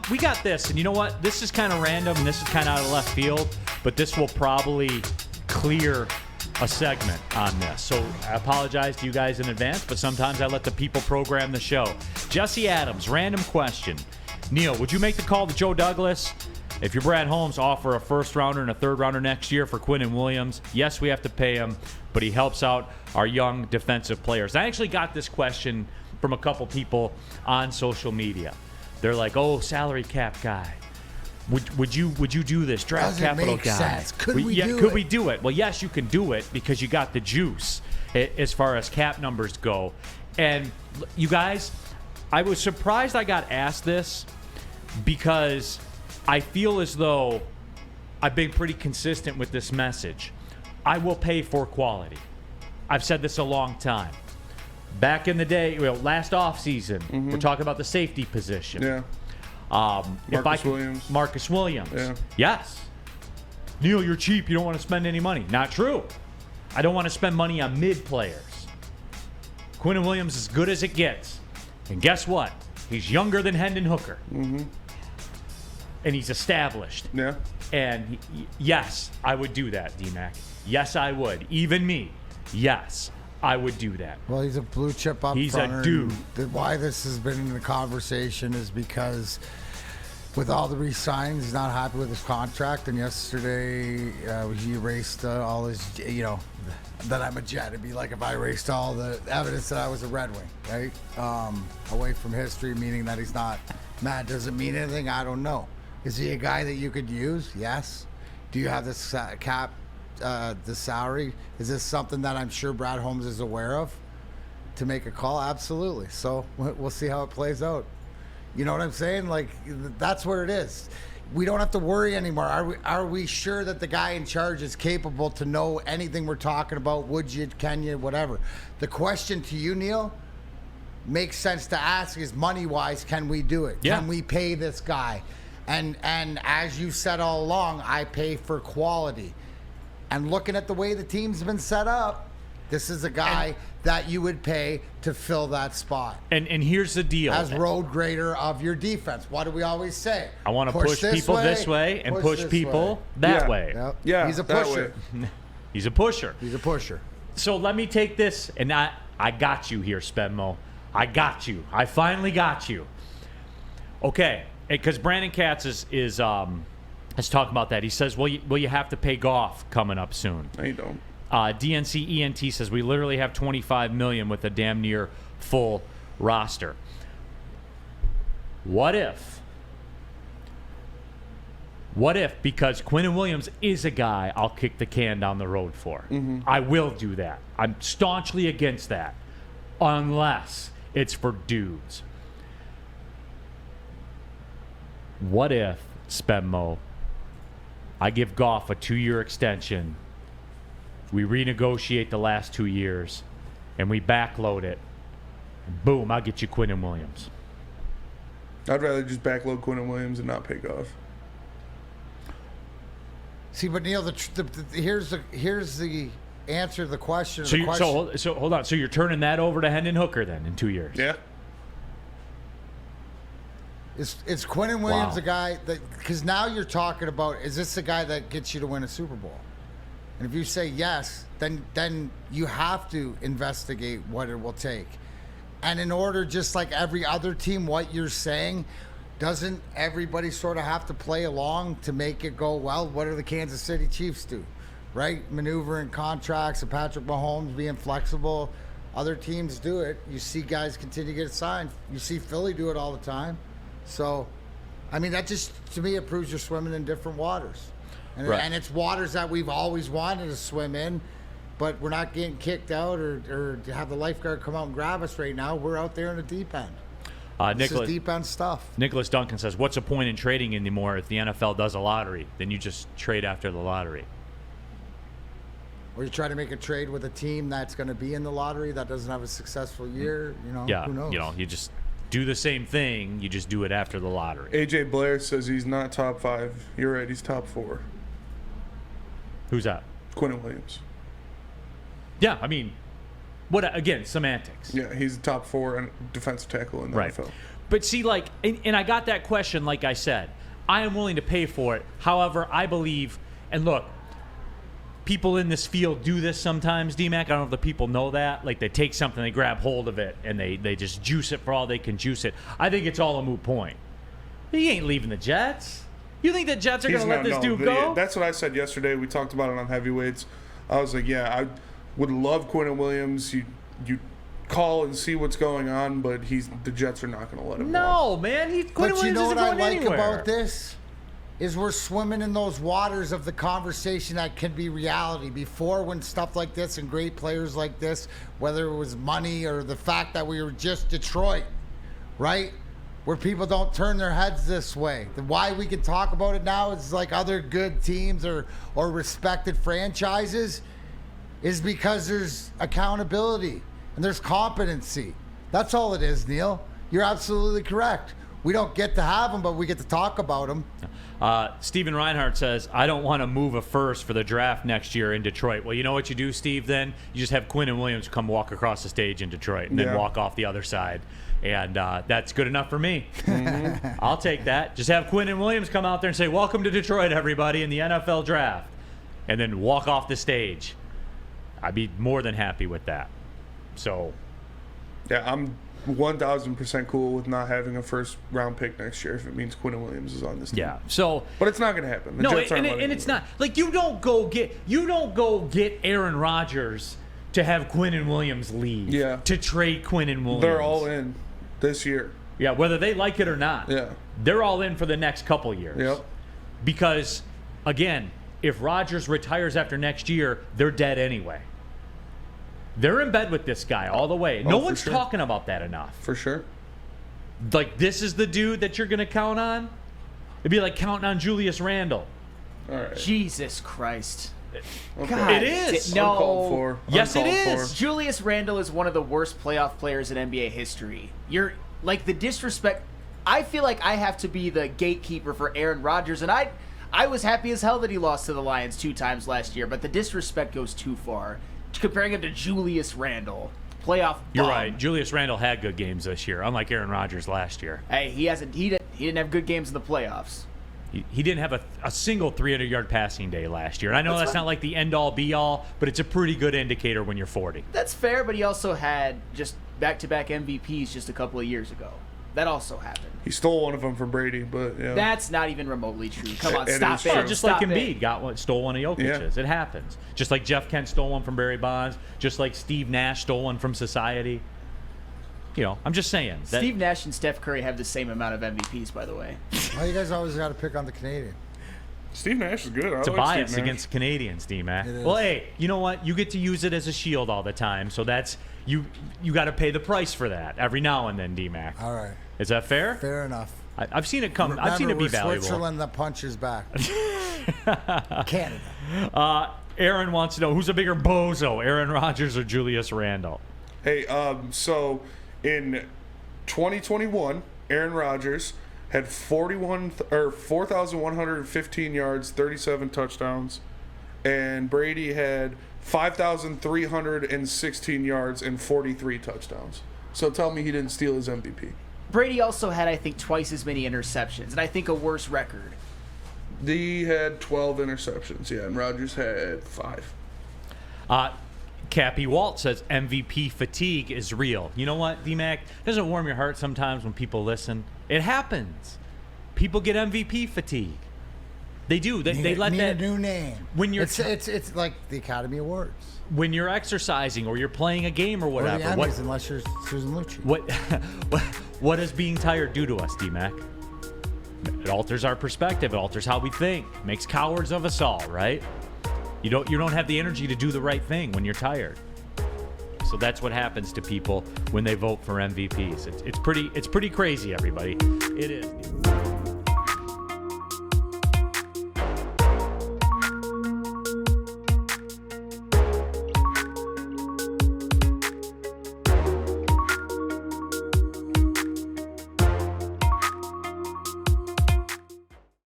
We got this, and you know what? This is kind of random, and this is kind of out of left field, but this will probably clear a segment on this. So I apologize to you guys in advance, but sometimes I let the people program the show. Jesse Adams, random question. Neal, would you make the call to Joe Douglas? If you're Brad Holmes, offer a first-rounder and a third-rounder next year for Quinnen Williams. Yes, we have to pay him, but he helps out our young defensive players. I actually got this question from a couple people on social media. They're like, "Oh, salary cap guy, would you do this draft capital make guy? Sense. Could we do it? Well, yes, you can do it because you got the juice as far as cap numbers go. And you guys, I was surprised I got asked this because I feel as though I've been pretty consistent with this message. I will pay for quality. I've said this a long time. Back in the day, last offseason, we're talking about the safety position. Yeah. Marcus Williams. Yeah. Yes. Neal, you're cheap. You don't want to spend any money. Not true. I don't want to spend money on mid players. Quinnen Williams is as good as it gets. And guess what? He's younger than Hendon Hooker. Mm-hmm. And he's established. Yeah. And yes, I would do that, D-Mac. Yes, I would. Even me. Yes, I would do that. Well, he's a blue chip up He's fronter, a dude. Why this has been in the conversation is because with all the re-signings, he's not happy with his contract. And yesterday, he erased all his, that I'm a Jet. It'd be like if I erased all the evidence that I was a Red Wing, right? Away from history, meaning that he's not mad. Does it mean anything? I don't know. Is he a guy that you could use? Yes. Do you have this cap, the salary? Is this something that I'm sure Brad Holmes is aware of to make a call? Absolutely. So we'll see how it plays out. You know what I'm saying? Like, that's where it is. We don't have to worry anymore. Are we sure that the guy in charge is capable to know anything we're talking about? Would you, can you, whatever? The question to you, Neal, makes sense to ask is money-wise, can we do it? Yeah. Can we pay this guy? And as you said all along, I pay for quality. And looking at the way the team's been set up, this is a guy that you would pay to fill that spot. And here's the deal. As road grader of your defense. What do we always say? I want to push people this way and push people that way. Yep. Yeah, he's a pusher. He's a pusher. He's a pusher. So let me take this, and I got you here, Spenmo. I got you. I finally got you. Okay, because Brandon Katz is talking about that. He says, well, you have to pay Goff coming up soon. No, you don't. DNC ENT says we literally have $25 million with a damn near full roster. What if, because Quinnen Williams is a guy I'll kick the can down the road for. Mm-hmm. I will do that. I'm staunchly against that, unless it's for dudes. What if, Spenmo, I give Goff a 2-year extension, we renegotiate the last 2 years, and we backload it, and boom, I'll get you Quinnen Williams. I'd rather just backload Quinnen Williams and not pay Goff. See, but Neal, here's the answer to the question. So hold on. So you're turning that over to Hendon Hooker then in 2 years? Yeah. Is Quinnen Williams a guy that, because now you're talking about, is this the guy that gets you to win a Super Bowl? And if you say yes, then you have to investigate what it will take. And in order, just like every other team, what you're saying, doesn't everybody sort of have to play along to make it go well? What do the Kansas City Chiefs do? Right? Maneuvering contracts and Patrick Mahomes being flexible. Other teams do it. You see guys continue to get signed. You see Philly do it all the time. So, I mean, that just, to me, it proves you're swimming in different waters. And it's waters that we've always wanted to swim in, but we're not getting kicked out or to have the lifeguard come out and grab us right now. We're out there in the deep end. This is deep end stuff. Nicholas Duncan says, what's the point in trading anymore if the NFL does a lottery? Then you just trade after the lottery. Or you try to make a trade with a team that's going to be in the lottery that doesn't have a successful year. Who knows? You just do the same thing. You just do it after the lottery. AJ Blair says he's not top 5. You're right. He's top 4. Who's that? Quinnen Williams. Yeah, I mean, again, semantics. Yeah, he's top 4 and defensive tackle in the NFL. But see, like, and I got that question, like I said. I am willing to pay for it. However, I believe, and look, people in this field do this sometimes, D-Mac. I don't know if the people know that. Like, they take something, they grab hold of it, and they just juice it for all they can juice it. I think it's all a moot point. He ain't leaving the Jets. You think the Jets are going to let this dude go? That's what I said yesterday. We talked about it on heavyweights. I was like, yeah, I would love Quinnen Williams. You call and see what's going on, but the Jets are not going to let him walk. Man. Quinnen But Williams you know isn't what I going like anywhere. about this? Is we're swimming in those waters of the conversation that can be reality. Before, when stuff like this and great players like this, whether it was money or the fact that we were just Detroit, right? Where people don't turn their heads this way. Why we can talk about it now is like other good teams or respected franchises is because there's accountability and there's competency. That's all it is, Neal. You're absolutely correct. We don't get to have them, but we get to talk about them. Steven Reinhardt says, I don't want to move a first for the draft next year in Detroit. Well, you know what you do, Steve, then? You just have Quinnen Williams come walk across the stage in Detroit and then walk off the other side. And that's good enough for me. Mm-hmm. I'll take that. Just have Quinnen Williams come out there and say, welcome to Detroit, everybody, in the NFL draft. And then walk off the stage. I'd be more than happy with that. So. Yeah, I'm 1,000% cool with not having a first round pick next year if it means Quinnen Williams is on this team. Yeah. So, but it's not going to happen. The no, Jets aren't and it's not like you don't go get Aaron Rodgers to have Quinnen Williams leave. Yeah. To trade Quinnen Williams. They're all in this year. Yeah, whether they like it or not. Yeah. They're all in for the next couple years. Yep. Because again, if Rodgers retires after next year, they're dead anyway. They're in bed with this guy all the way. No one's talking about that enough. For sure. Like, this is the dude that you're going to count on? It'd be like counting on Julius Randle. All right. Jesus Christ. Okay. God, It is. No. Uncalled for. Yes, it Uncalled is. for. Julius Randle is one of the worst playoff players in NBA history. You're like the disrespect. I feel like I have to be the gatekeeper for Aaron Rodgers, and I was happy as hell that he lost to the Lions 2 times last year, but the disrespect goes too far. Comparing him to Julius Randle, playoff bum. You're right. Julius Randle had good games this year, unlike Aaron Rodgers last year. Hey, he didn't have good games in the playoffs. He didn't have a single 300-yard passing day last year. And I know that's not like the end-all, be-all, but it's a pretty good indicator when you're 40. That's fair, but he also had just back-to-back MVPs just a couple of years ago. That also happened. He stole one of them from Brady, but yeah. That's not even remotely true. Come on, It stop is it. true. Just Stop like it. Embiid stole one of Jokic's. Yeah. It happens. Just like Jeff Kent stole one from Barry Bonds. Just like Steve Nash stole one from Society. You know, I'm just saying. That, Steve Nash and Steph Curry have the same amount of MVPs, by the way. Why you guys always got to pick on the Canadian? Steve Nash is good. it's a like bias Steve Nash. against Canadians, D-Mac. It is. Well, hey, you know what? You get to use it as a shield all the time, so that's you got to pay the price for that every now and then, D-Mac. All right. Is that fair? Fair enough. I've seen it come. I've seen it be Remember, we're valuable. Switzerland that punches back. Canada. Aaron wants to know who's a bigger bozo, Aaron Rodgers or Julius Randle? Hey, so in 2021, Aaron Rodgers had 4,115 yards, 37 touchdowns, and Brady had 5,316 yards and 43 touchdowns. So tell me he didn't steal his MVP. Brady also had, I think, twice as many interceptions, and I think a worse record. He had 12 interceptions, yeah, and Rodgers had 5. Cappy Walt says MVP fatigue is real. You know what, D-Mac? Doesn't it warm your heart sometimes when people listen? It happens. People get MVP fatigue. They do. They let need that a new name. when you're It's like the Academy Awards. when you're exercising or you're playing a game or Or the whatever. Emmys, unless you're Susan Lucci. What does being tired do to us, D-Mac? It alters our perspective. It alters how we think. Makes cowards of us all, right? You don't have the energy to do the right thing when you're tired. So that's what happens to people when they vote for MVPs. It's pretty crazy, everybody. It is.